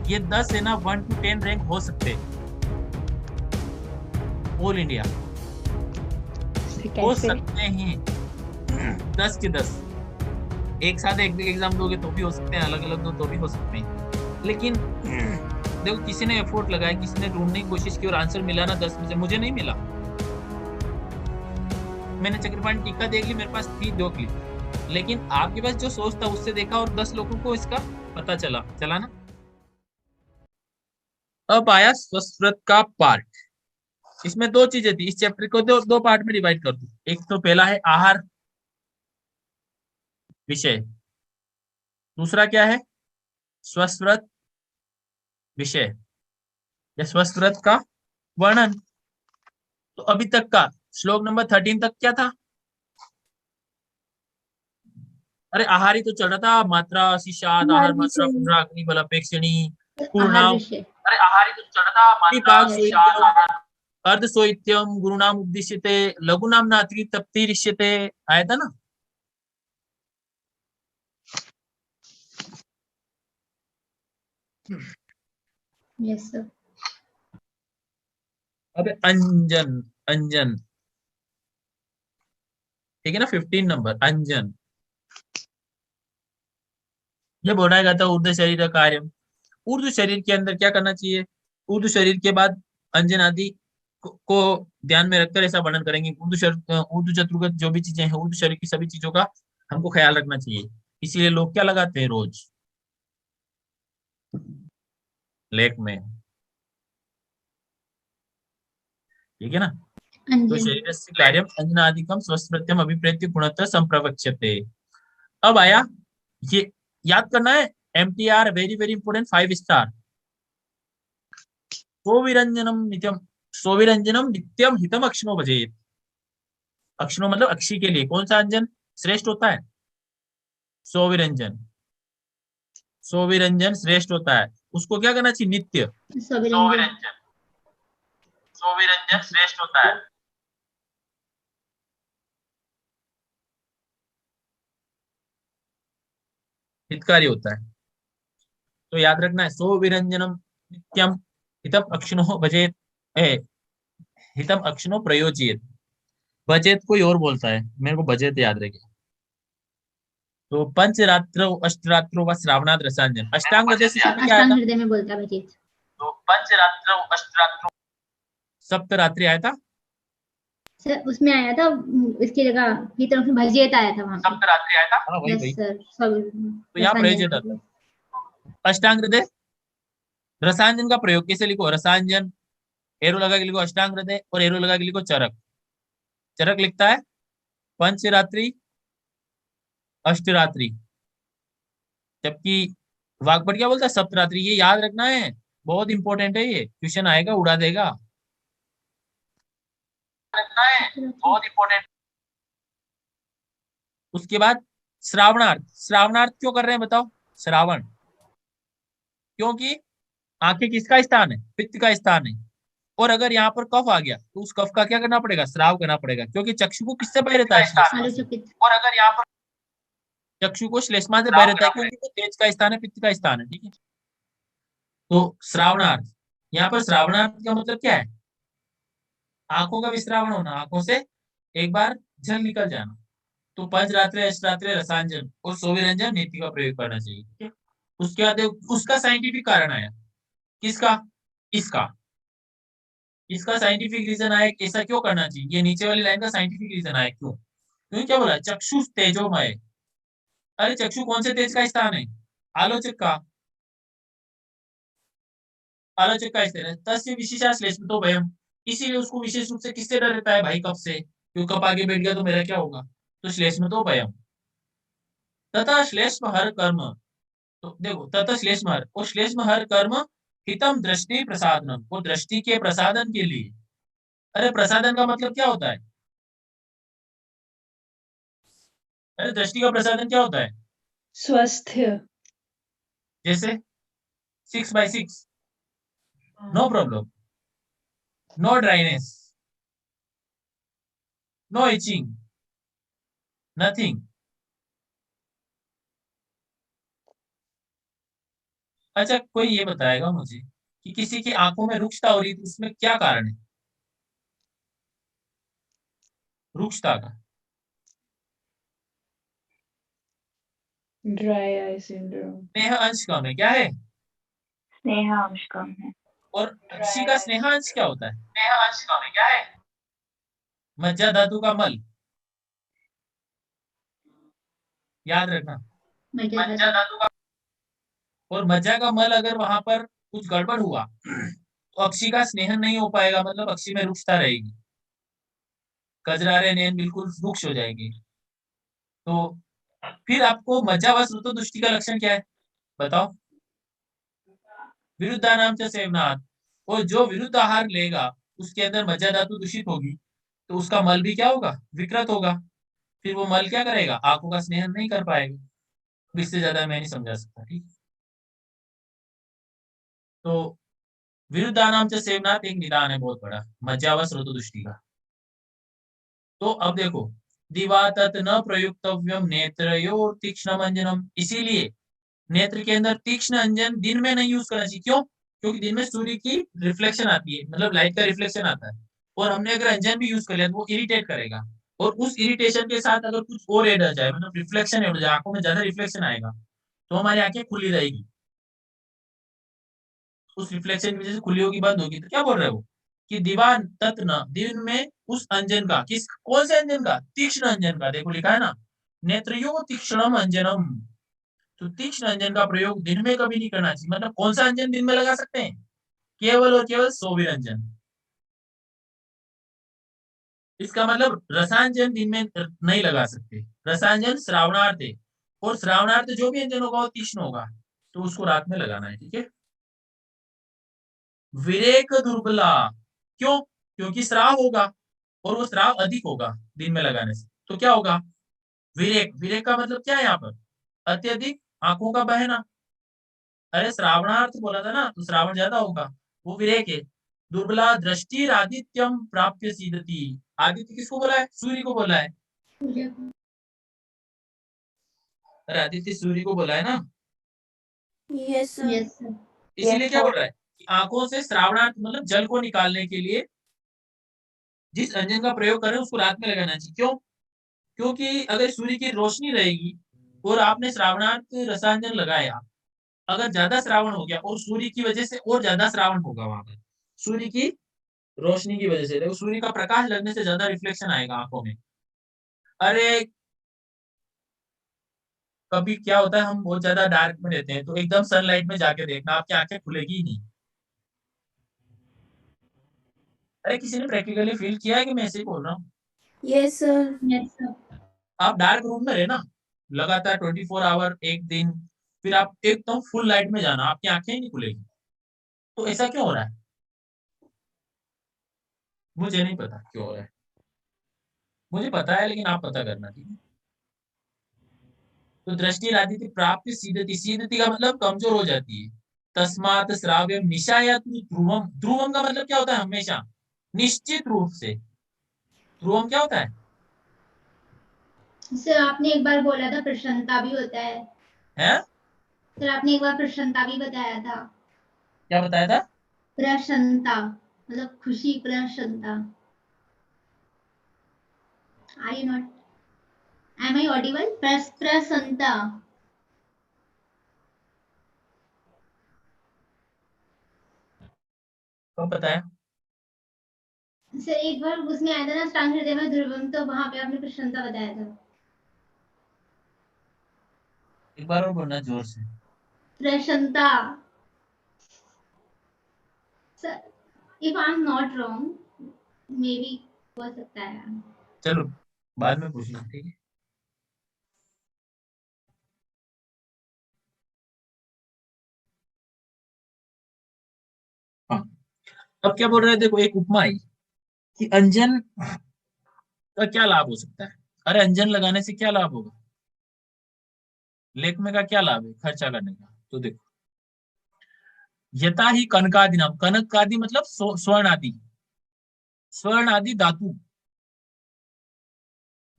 ये 10 है ना, 1 to 10 रैंक हो सकते हैं ऑल इंडिया, हो कैसे? सकते हैं 10 के 10 एक साथ एक एग्जाम दोगे तो भी हो सकते हैं, अलग अलग दो तो भी हो सकते हैं। लेकिन देखो, किसी ने एफोर्ट लगाया, किसी ने ढूंढने की कोशिश की और आंसर मिला ना 10 में से, मुझे नहीं मिला। मैंने चक्रपाणी टीका देख ली, मेरे पास थी 2 क्लिप, लेकिन आपके पास जो सोच था उससे देखा और 10 लोगों को इसका पता चला ना। अब आया स्वस्वरत का पार्ट। इसमें 2 चीजें थी, इस चैप्टर को दो पार्ट में डिवाइड कर दूं। एक तो पहला है आहार विषय, दूसरा क्या है, स्वस्वरत विषय या स्वस्वरत का वर्णन। तो अभी तक का श्लोक नंबर 13 तक क्या था? अरे आहार ही तो चल रहा था, मात्रा शिशाद आहार आहार मात्रा विषय। पुनरा अग्नि बल अपेक्षणी आहार पूर्णाव। विषय। अरे आहार ही तो चल रहा था, मात्रा यस। शिशाद अर्ध सोइत्यम गुरुनाम उद्दिश्यते लघुनाम नात्री तप्तिरिष्यते, आया था ना। Yes sir. अबे अंजन, अंजन, ठीक है ना, 15 नंबर अंजन। ये बोला गया था ऊर्ध्व शरीर का कार्य। ऊर्ध्व शरीर के अंदर क्या करना चाहिए, ऊर्ध्व शरीर के बाद अंजन आदि को ध्यान में रखकर ऐसा वर्णन करेंगे। ऊर्ध्व चतुर्गत जो भी चीजें हैं, ऊर्ध्व शरीर की सभी चीजों का हमको ख्याल रखना चाहिए। इसीलिए लोग क्या लगाते हैं रोज लेक में, ठीक है ना। तो अंजन। शरीर से कार्यम अंजनादिकम स्वस्प्रत्यम अभिप्रेत्य गुणतः संप्रवक्ष्यते। अब आया ये, याद करना है, MTR very very important, 5 star. सोविरंजनम नित्यम, सोविरंजनम नित्यम हितम अक्षनो भजेत। अक्षनो मतलब अक्षी के लिए कौन सा अंजन श्रेष्ठ होता है? सोविरंजन, सोविरंजन श्रेष्ठ होता है, उसको क्या करना चाहिए, नित्य सविरंजन। सोविरंजन, सोविरंजन श्रेष्ठ होता है, हितकारी होता है। तो याद रखना है, सोविरंजनम नित्यम हितम अक्षिणो भजेत, ए हितम अक्षिणो प्रयोजित। बजेत कोई और बोलता है, मेरे को बजेत याद रहे। तो पंचरात्रो अष्टरात्रो व श्रावणाद रसांजन, अष्टांग हृदय से क्या आया अष्टांग था? हृदय में बोलता है भजित। तो पंचरात्रो अष्टरात्रो सप्तरात्रि आया था, सर उसमें आया था, इसकी जगह की तरफ में भजियत आया था वहां पे। सप्तरात्रि आया था, हाँ वही यस वही। सर, सब तो यहाँ रसांजन प्रयोज्यता के था। लिए। अष्टांग हृदय, रसांजन का प्रयोग कैसे लिखो, रसांजन, एरो लगा के लिखो अष्टांग हृदय, और एरो लगा के लिखो चरक। चरक लिखता है पंचरात्रि अष्टरात्रि, जबकि वाग्भट क्या बोलता है, सप्तरात्रि। ये याद रखना है, बहुत इंपॉर्टेंट है, ये क्वेश्चन आएगा उड़ा देगा, रखना है, बहुत इंपॉर्टेंट। उसके बाद श्रावणार्थ, श्रावणार्थ क्यों कर रहे हैं बताओ, श्रावण, क्योंकि आंखें किसका स्थान है, पित्त का स्थान है। और अगर यहाँ पर कफ आ गया तो उस कफ का क्या करना पड़ेगा, श्राव करना पड़ेगा, क्योंकि चक्षु को किससे बह रहता है, श्लेष्मा से। आलोचकित। और अगर यहाँ पर चक्षु को श्लेष्मा से बह रहता है, क्योंकि वो तेज का स्थान है, पित्त का स्थान है, ठीक है। तो श्रावणार्थ, यहाँ पर श्रावणार्थ का मतलब क्या है, आंखों का विश्रावण होना, आंखों से एक बार जल निकल जाना। तो पंचरात्रि अष्टरात्रि रसांजन और सोविरंजन नीति का प्रयोग करना चाहिए, ठीक है। उसके बाद उसका साइंटिफिक कारण आया, किसका, इसका, इसका साइंटिफिक रीजन आया ऐसा क्यों करना चाहिए, ये नीचे वाली लाइन का साइंटिफिक रीजन आया क्यों, क्योंकि क्या बोला, चक्षु तेजोमय। अरे चक्षु कौन से तेज का स्थान है, आलोचक का, आलोचक का स्थान है, तस्य विशेषा श्लेष्मतो भयम। इसीलिए उसको विशेष रूप से किससे डर रहता है भाई, कब से, क्यों कब आगे बैठ गया तो मेरा क्या होगा। तो श्लेष्मतो भयम तथा श्लेष्म हर कर्म, तो देखो तथा श्लेष्म हर, और श्लेष्म हर कर्म हितम दृष्टि प्रसादनम, वो दृष्टि के प्रसादन के लिए। अरे प्रसादन का मतलब क्या होता है, अरे दृष्टि का प्रसादन क्या होता है, स्वस्थ। जैसे 6/6, no problem, no dryness, no itching, nothing. अच्छा, कोई ये बताएगा मुझे कि किसी की आंखों में रुक्षता हो रही थी, उसमें क्या कारण है रुक्षता का? Dry eye syndrome. स्नेह अंश कम है, क्या है? स्नेहांश कम है। और अक्षी का स्नेहांश क्या होता है? स्नेहांश कम है, क्या है? मज्जा धातु का मल, याद रखना। मज्जा मज्जा धातु का, और मज्जा का मल अगर वहां पर कुछ गड़बड़ हुआ तो अक्षी का स्नेहन नहीं हो पाएगा, मतलब अक्षी में रुक्षता रहेगी, कजरारे नयन बिल्कुल रुक्ष हो जाएंगे। तो फिर आपको मज्जावश ऋतु दृष्टि का लक्षण क्या है बताओ? विरुद्धानाम च सेवनात्, और जो विरुद्ध आहार लेगा उसके अंदर मज्जा धातु दूषित होगी, तो उसका मल भी क्या होगा, विकृत होगा। फिर वो मल क्या करेगा, आंखों का स्नेहन नहीं कर पाएगा। अब इससे ज्यादा मैं नहीं समझा सकता, ठीक। तो विरुद्धानाम च सेवनात् एक निदान है बहुत बड़ा, मज्जावश ऋतु दृष्टि का। तो अब देखो, दिवा तत् न प्रयुक्तव्यम नेत्रयोर तीक्ष्ण अंजनम, इसीलिए नेत्र के अंदर तीक्ष्ण अंजन दिन में नहीं यूज करना चाहिए। क्यों? क्योंकि दिन में सूर्य की रिफ्लेक्शन आती है, मतलब लाइट का रिफ्लेक्शन आता है, और हमने अगर अंजन भी यूज कर लिया तो वो इरिटेट करेगा, और उस इरिटेशन के साथ अगर कुछ और ऐड आ जाए, मतलब रिफ्लेक्शन ऐड हो जाए, आंखों में ज्यादा रिफ्लेक्शन आएगा, तो हमारी आंखें खुली रहेगी, उस रिफ्लेक्शन की वजह से खुली होगी बंद होगी। तो क्या बोल रहे हो कि दीवान तत्न, दिन में उस अंजन का, किस कौन से अंजन का, तीक्ष्ण अंजन का, देखो लिखा है ना, नेत्रयो तीक्ष्णम अंजनम, तो तीक्ष्ण अंजन का प्रयोग दिन में कभी नहीं करना चाहिए। मतलब कौन सा अंजन दिन में लगा सकते हैं, केवल और केवल सोविरंजन। इसका मतलब रसांजन दिन में नहीं लगा सकते, रसांजन श्रावणार्थ है, और श्रावणार्थ जो भी अंजन होगा वो तीक्ष्ण होगा, तो उसको रात में लगाना है, ठीक है। विरेक दुर्बला, क्यों? क्योंकि श्राव होगा, और वो श्राव अधिक होगा दिन में लगाने से, तो क्या होगा, विरेक, विरेक का मतलब क्या है यहाँ पर, अत्यधिक आंखों का बहना। अरे श्रावणार्थ बोला था ना, तो श्रावण ज्यादा होगा, वो विरेक है। दुर्बला दृष्टि आदित्यम प्राप्य सीदती, आदित्य किसको बोला है, सूर्य को बोला है। सूर्य। अरे आदित्य सूर्य को बोला है ना, यस सर। Yes sir. इसीलिए क्या बोल रहा है कि आंखों से श्रावणार्थ मतलब जल को निकालने के लिए जिस अंजन का प्रयोग करें उसको रात में लगाना चाहिए। क्यों? क्योंकि अगर सूर्य की रोशनी रहेगी और आपने श्रावणार्थ रसांजन लगाया, अगर ज्यादा श्रावण हो गया और सूर्य की वजह से और ज्यादा श्रावण होगा वहां पर, सूर्य की रोशनी की वजह से, देखो सूर्य का प्रकाश लगने से ज्यादा रिफ्लेक्शन आएगा आंखों में। अरे कभी क्या होता है, हम बहुत ज्यादा डार्क में रहते हैं, तो एकदम सनलाइट में जाके देखना, आपकी आंखें खुलेगी ही नहीं। अरे किसी ने प्रैक्टिकली फील किया है कि मैं ऐसे ही बोल रहा हूँ? Yes sir. Yes sir. आप डार्क रूम में रहना लगातार 24 आवर एक दिन, फिर आप एकदम फुल लाइट में जाना, आपकी आंखें ही नहीं खुलेगी। तो ऐसा क्यों हो रहा है, मुझे नहीं पता क्यों हो रहा है, मुझे पता है लेकिन आप पता करना, ठीक है। तो दृष्टि राधिति प्राप्त सीदति, सीदति का मतलब कमजोर हो जाती है। तस्मात श्राव्य निशाया ध्रुवम, ध्रुवम का मतलब क्या होता है, हमेशा, निश्चित रूप से। ध्रुवम क्या होता है? सर आपने एक बार बोला था प्रसन्नता भी होता है। हैं? सर आपने एक बार प्रसन्नता भी बताया था। क्या बताया था? प्रसन्नता मतलब खुशी, प्रसन्नता। Are you not, am I audible? प्रसन्नता। कब बताया? सर एक बार उसमें आया था ना, स्थान हृदय में ध्रुवम, तो वहां पे आपने प्रसन्नता बताया था। एक बार और बोलना जोर से। प्रसन्नता। Sir if I am not wrong, may be हो सकता है। चलो बाद में पूछना, ठीक है। हाँ, अब क्या बोल रहे थे, देखो एक उपमा आई कि अंजन का क्या लाभ हो सकता है। अरे अंजन लगाने से क्या लाभ होगा, लेखमे का क्या लाभ है खर्चा करने का, तो देखो, यथा ही कनकादि नाम, कनक आदि मतलब स्वर्ण आदि, स्वर्ण आदि धातु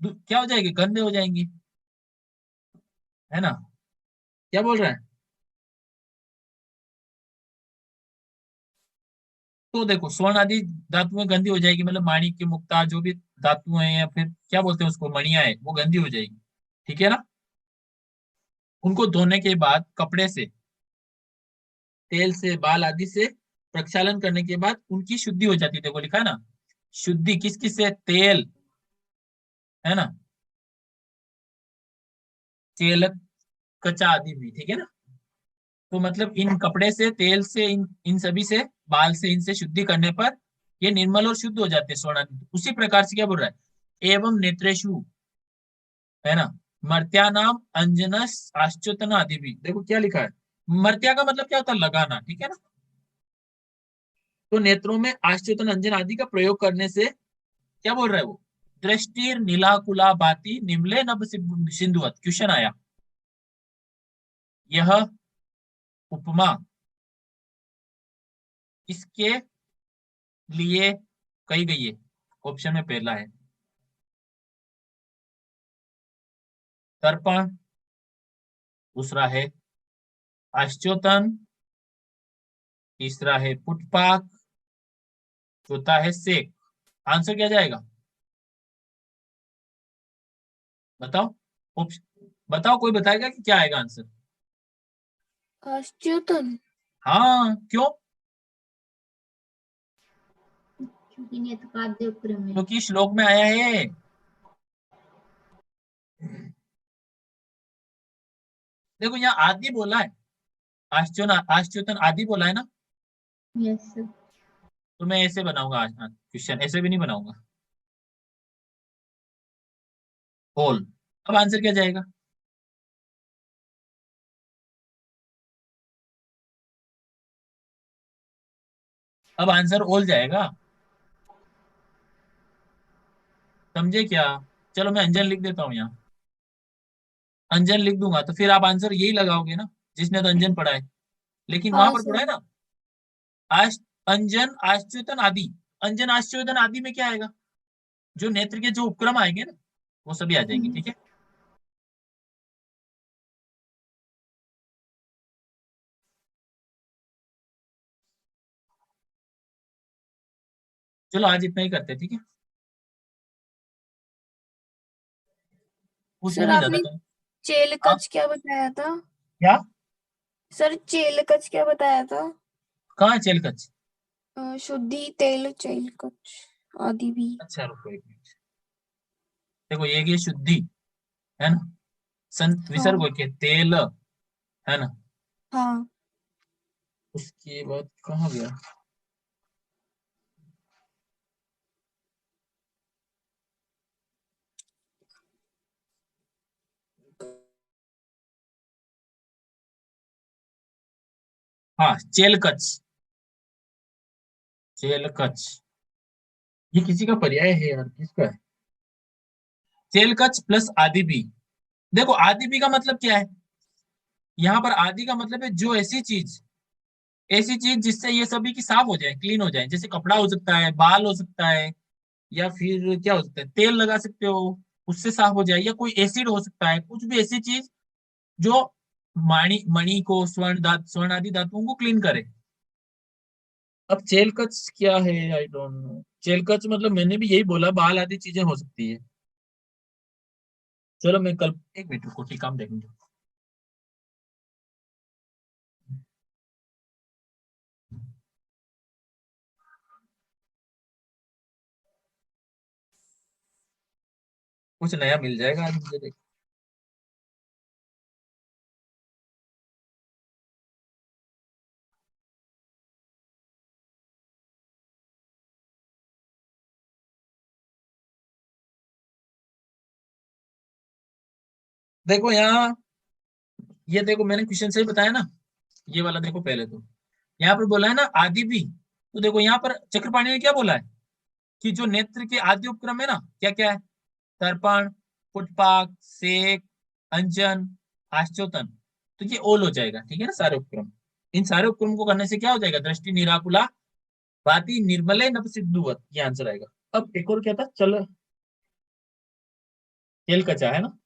क्या हो जाएगी, गंदे हो जाएंगे, है ना? क्या बोल रहा है? तो देखो स्वर्ण आदि धातुएं गंदी हो जाएगी, मतलब माणिक्य मुक्ता जो भी धातु हैं या फिर क्या बोलते हैं उसको मणिया है, वो गंदी हो जाएगी, ठीक है ना। उनको धोने के बाद कपड़े से, तेल से, बाल आदि से प्रक्षालन करने के बाद उनकी शुद्धि हो जाती है। देखो लिखा है ना, शुद्धि किस किस से, तेल है ना, तेल कचा आदि भी, ठीक है ना। तो मतलब इन कपड़े से, तेल से, इन इन सभी से, बाल से, इनसे शुद्धि करने पर ये निर्मल और शुद्ध हो जाते हैं स्वर्ण आदि। उसी प्रकार से क्या बोल रहा है, एवं नेत्रेशु, है ना, मर्त्या नाम अंजनस आश्चोतन आदि भी। देखो क्या लिखा है, मर्त्या का मतलब क्या होता है, लगाना, ठीक है ना। तो नेत्रों में आश्चोतन अंजन आदि का प्रयोग करने से क्या बोल रहा है वो, दृष्टिर नीलाकुला बाती निम्ले नभ सिंधुवत। क्वेश्चन आया, यह उपमा किसके लिए कही गई है। ऑप्शन में पहला है तर्पण, दूसरा है आश्चोतन, तीसरा है पुटपाक, चौथा है सेक। आंसर क्या जाएगा, बताओ। ऑप्शन बताओ, कोई बताएगा कि क्या आएगा आंसर। आश्चर्यतन। हाँ, क्यों, क्योंकि नेत्र का आद्य उपक्रम है। क्योंकि श्लोक में आया है। देखो यहाँ आदि बोला है, आश्चोतन आदि बोला है ना। Yes sir. तो मैं ऐसे बनाऊंगा आज क्वेश्चन, ऐसे भी नहीं बनाऊंगा, होल। अब आंसर क्या जाएगा, अब आंसर ओल जाएगा, समझे क्या। चलो मैं अंजन लिख देता हूँ यहाँ, अंजन लिख दूंगा तो फिर आप आंसर यही लगाओगे ना, जिसने तो अंजन पढ़ा है। लेकिन वहां हाँ पर पढ़ा है सर। ना, अंजन आश्चोतन आदि, अंजन आश्चोतन आदि में क्या आएगा, जो नेत्र के जो उपक्रम आएंगे ना, वो सभी आ जाएंगे, ठीक है। चलो आज इतना ही करते हैं, ठीक है, पूछ सर लेना ज्यादा आपने टाइम। हाँ, चेलकच क्या बताया था? क्या, सर चेलकच क्या बताया था? कहाँ है चेलकच। शुद्धि तेल चेलकच आदि भी। अच्छा रुको एक मिनट, देखो ये शुद्धि है ना, विसर्ग हाँ। होके तेल, है ना। हाँ। उसके बाद कहाँ गया, हाँ चेलकच, चेलकच, ये किसी का पर्याय है यार, किसका है, चेलकच प्लस आदि भी। देखो आदि भी का मतलब क्या है, यहाँ पर आदि का मतलब है जो ऐसी चीज, ऐसी चीज जिससे ये सभी की साफ हो जाए, क्लीन हो जाए, जैसे कपड़ा हो सकता है, बाल हो सकता है, या फिर क्या हो सकता है, तेल लगा सकते हो, उससे साफ हो जाए, या कोई एसिड हो सकता है, कुछ भी ऐसी चीज जो मणि मणि को, स्वर्ण आदि धातुओं को क्लीन करे। अब चेलकच क्या है, आई डोंट नो। चेलकच मतलब मैंने भी यही बोला, बाल आदि चीजें हो सकती है। चलो मैं कल, एक मिनट रुको, ठीक, काम देखेंगे। कुछ नया मिल जाएगा आज मुझे, देख। देखो यहाँ, ये देखो मैंने क्वेश्चन से ही बताया ना, ये वाला देखो पहले तो, यहाँ पर बोला है ना आदि भी। तो देखो यहाँ पर चक्रपाणी ने क्या बोला है, कि जो नेत्र के आदि उपक्रम है ना, क्या क्या है, तर्पण, पुष्पाक, सेक, अंजन, आश्चोतन। तो ये ओल हो जाएगा, ठीक है ना, सारे उपक्रम। इन सारे उपक्रम को करने से क्या हो जाएगा, दृष्टि निराकुला बाती निर्मले नभ सिद्धुवत, ये आंसर आएगा। अब एक और क्या था, चल तेल कचा है ना,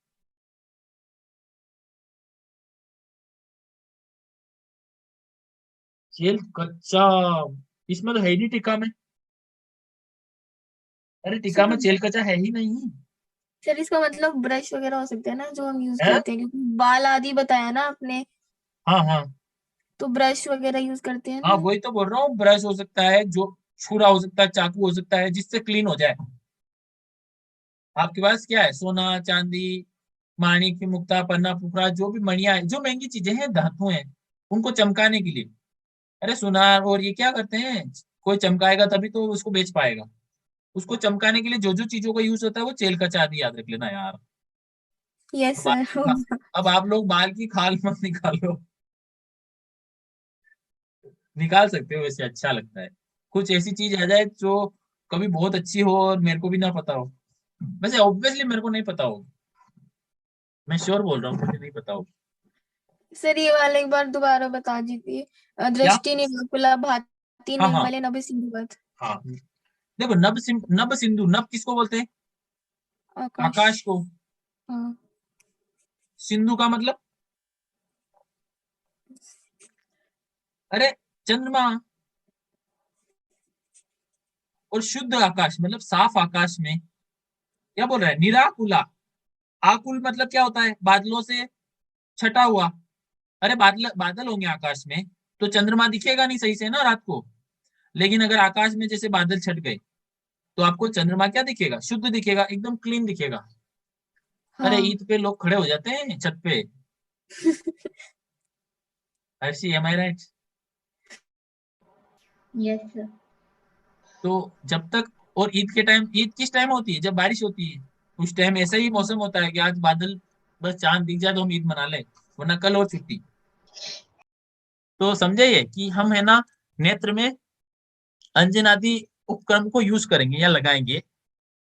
तेल कच्चा, इसमें तो है ही नहीं टीका में। अरे टीका में चेल कचा है ही नहीं। सर इसका मतलब ब्रश वगैरह हो सकते हैं ना, जो हम यूज है? करते हैं, क्योंकि बाल आदि बताया ना आपने, हाँ हाँ तो ब्रश वगैरह यूज करते हैं हाँ, ना। वही तो बोल रहा हूँ, ब्रश हो सकता है, जो छुरा हो सकता है, चाकू हो सकता है, जिससे क्लीन हो जाए। आपके पास क्या है? सोना, चांदी, माणिक, मुक्ता, पन्ना, पुखरा, जो भी मणिया है, जो महंगी चीजें हैं, धातु हैं, उनको चमकाने के लिए। अरे सुनार और ये क्या करते हैं, कोई चमकाएगा तभी तो उसको बेच पाएगा। उसको चमकाने के लिए जो जो चीजों का यूज होता है वो चेल का चांदी, याद रख लेना यार। यस अब सर। अब आप लोग बाल की खाल मत निकालो। निकाल सकते हो, वैसे अच्छा लगता है। कुछ ऐसी चीज आ जाए जो कभी बहुत अच्छी हो और मेरे को भी ना पता हो। वैसे ऑब्वियसली मेरे को नहीं पता हो, मैं श्योर बोल रहा हूँ, मुझे नहीं पता हो। सर ये वाला एक बार दोबारा बता दीजिए। क्या? दृष्टि निर्वाकुला भांति हाँ हाँ निर्मले नभ सिंधुवत। हाँ, देखो नभ सिंधु, नभ किसको बोलते हैं? आकाश। आकाश को। हाँ। सिंधु का मतलब? अरे चंद्रमा। और शुद्ध आकाश मतलब साफ आकाश में क्या बोल रहा है? निराकुला। आकुल मतलब क्या होता है? बादलों से छटा हुआ। अरे बादल बादल होंगे आकाश में तो चंद्रमा दिखेगा नहीं सही से ना रात को। लेकिन अगर आकाश में जैसे बादल छट गए तो आपको चंद्रमा क्या दिखेगा? शुद्ध दिखेगा, एकदम क्लीन दिखेगा। अरे हाँ। ईद पे लोग खड़े हो जाते हैं छत पे। ऐसी एम आई राइट? Yes sir. तो जब तक, और ईद के टाइम, ईद किस टाइम होती है? जब बारिश होती है। उस टाइम ऐसा ही मौसम होता है कि आज बादल, बस चांद दिख जाए तो हम ईद मना लें, वरना कल और छुट्टी। तो समझे ये कि हम है ना नेत्र में अंजन आदि उपकरण को यूज करेंगे या लगाएंगे।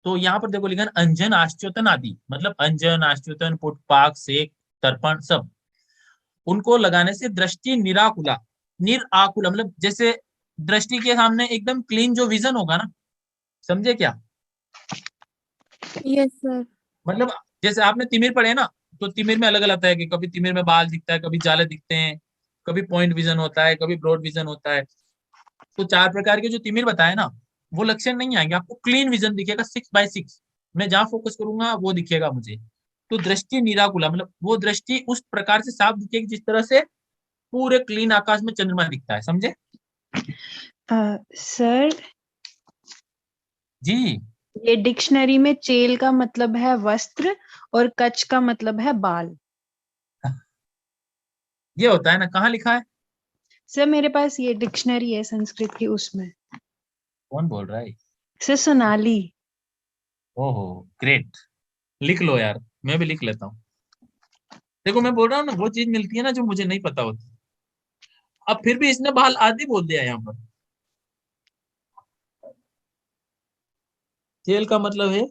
तो यहाँ पर देखो लिखा है अंजन आश्चोतन आदि, मतलब अंजन, आश्चोतन, पुटपाक, सेक, तर्पण, सब उनको लगाने से दृष्टि निराकुला, निराकुला मतलब जैसे दृष्टि के सामने एकदम क्लीन जो विजन होगा ना, समझे क्या? Yes sir. मतलब जैसे आपने तिमिर पढ़े ना, तो तिमिर में अलग अलग आता है कि कभी तिमिर में बाल दिखता है, कभी जाले दिखते हैं, कभी पॉइंट विजन होता है, कभी ब्रॉड विजन होता है। तो चार प्रकार के जो तिमिर बताए ना, वो लक्षण नहीं आएंगे आपको, क्लीन विजन दिखेगा 6x6। मैं जहां फोकस करूंगा वो दिखेगा मुझे। तो दृष्टि निराकुला मतलब वो दृष्टि उस प्रकार से साफ दिखेगी जिस तरह से पूरे क्लीन आकाश में चंद्रमा दिखता है, समझे? सर जी। ये डिक्शनरी में चेल का मतलब है वस्त्र और कच का मतलब है बाल। ये होता है ना, कहाँ लिखा है? सर मेरे पास ये डिक्शनरी है संस्कृत की, उसमें। कौन बोल रहा है? सर सोनाली। ओहो, ग्रेट। लिख लो यार, मैं भी लिख लेता हूँ। देखो मैं बोल रहा हूँ ना, वो चीज मिलती है ना जो मुझे नहीं पता होती। अब फिर भी इसने बाल आदि बोल दिया यहाँ पर। तेल का मतलब है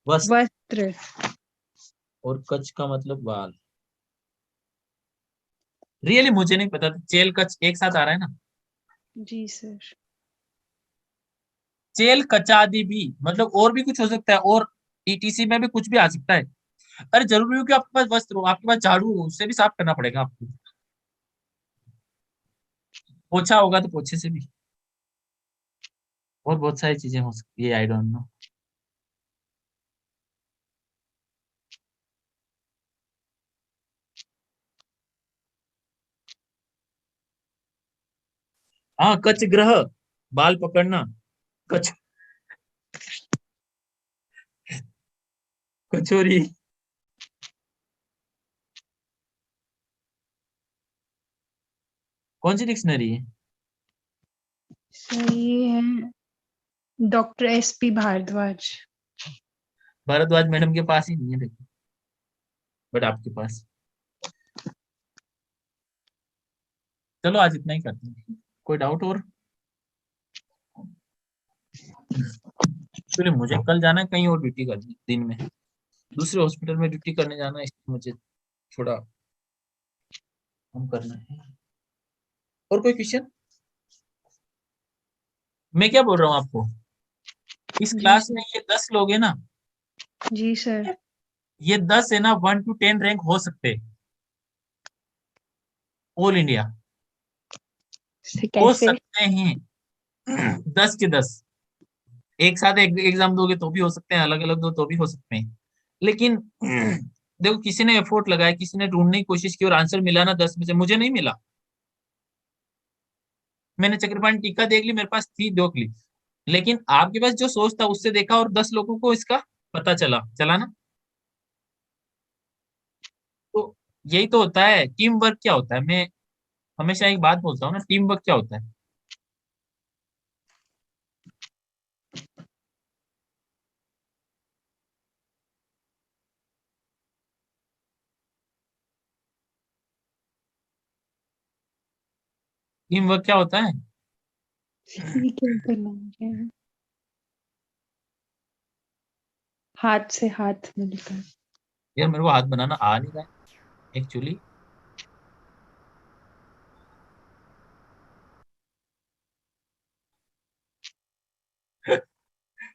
वस्त्र, वस्त्र। और कच का मतलब बाल। रियली मुझे नहीं पता था चेल कच एक साथ आ रहा है ना। जी सर। चेल कचादी भी मतलब और भी कुछ हो सकता है, और ईटीसी में भी कुछ भी आ सकता है। अरे जरूरी हो कि आपके पास वस्त्र हो, आपके पास झाड़ू हो, उससे भी साफ करना पड़ेगा आपको। पोछा होगा तो पोछे से भी। और बहुत सारी चीजें हो सकती है, आई डोंट नो। हाँ, कच ग्रह, बाल पकड़ना, कच, कचोरी। कौन सी डिक्शनरी है? सर ये है doctor SP Bharadwaj. Bharadwaj madam के पास ही नहीं है देखो, बट आपके पास। चलो आज इतना ही करते हैं, कोई डाउट और? एक्चुअली मुझे कल जाना है कहीं और ड्यूटी करनी, दिन में दूसरे हॉस्पिटल में ड्यूटी करने जाना है, इसलिए मुझे थोड़ा काम करना है। और कोई क्वेश्चन? मैं क्या बोल रहा हूँ आपको, इस जी क्लास सर। में ये 10 लोग हैं ना, जी सर। ये 10 है ना 1 to 10 रैंक हो सकते हैं, ऑल इंडिया सर हो कैसे? सकते हैं। 10 के 10 एक साथ एग्जाम दोगे तो भी हो सकते हैं, अलग अलग दो तो भी हो सकते हैं, लेकिन देखो किसी ने एफोर्ट लगाया, किसी ने ढूंढने की कोशिश की और आंसर मिला ना 10 में से, मुझे नहीं मिला। मैंने चक्रपाणी टीका देख ली, मेरे पास थी 2 क्लिक, लेकिन आपके पास जो सोर्स था उससे देखा और 10 लोगों को इसका पता चला चला ना। तो यही तो होता है टीम वर्क। क्या होता है, मैं हमेशा एक बात बोलता हूँ ना, टीम वर्क क्या होता है। टीम वर्क क्या होता है। सीढ़ी के ऊपर लाऊंगी है। हाथ से हाथ मिलकर। यार मेरे को हाथ बनाना आ नहीं रहा है एक्चुअली।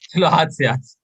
चलो हाथ से हाथ।